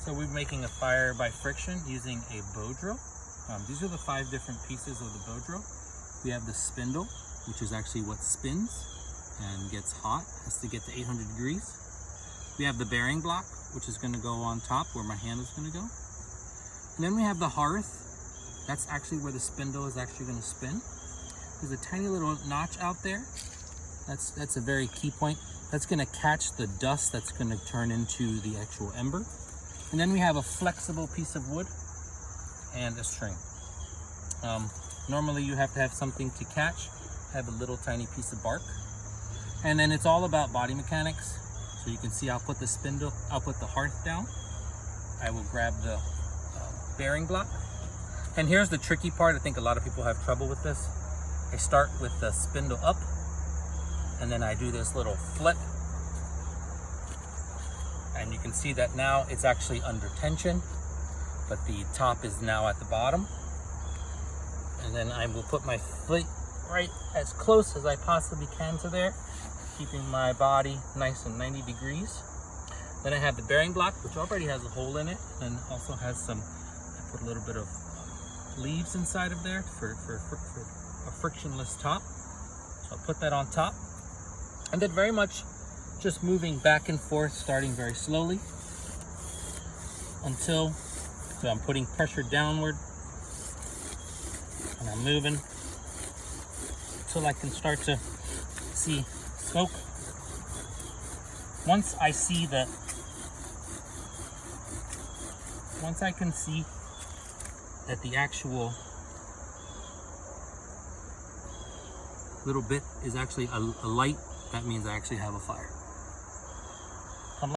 So we're making a fire by friction using a bow drill. These are the 5 different pieces of the bow drill. We have the spindle, which is actually what spins and gets hot, has to get to 800 degrees. We have the bearing block, which is going to go on top where my hand is going to go. And then we have the hearth. That's actually where the spindle is actually going to spin. There's a tiny little notch out there. That's a very key point. That's going to catch the dust that's going to turn into the actual ember. And then we have a flexible piece of wood and a string. Normally you have to have something to catch. I have a little tiny piece of bark. And then it's all about body mechanics. So you can see I'll put the spindle, I'll put the hearth down. I will grab the bearing block. And here's the tricky part. I think a lot of people have trouble with this. I start with the spindle up, and then I do this little flip. And you can see that now it's actually under tension, but the top is now at the bottom. And then I will put my foot right as close as I possibly can to there, keeping my body nice and 90 degrees. Then I have the bearing block, which already has a hole in it, and also has some, I put a little bit of leaves inside of there for a frictionless top. So I'll put that on top. And then very much just moving back and forth, starting very slowly until, so I'm putting pressure downward and I'm moving until I can start to see smoke. Once I can see that the actual little bit is actually a light, that means I actually have a fire.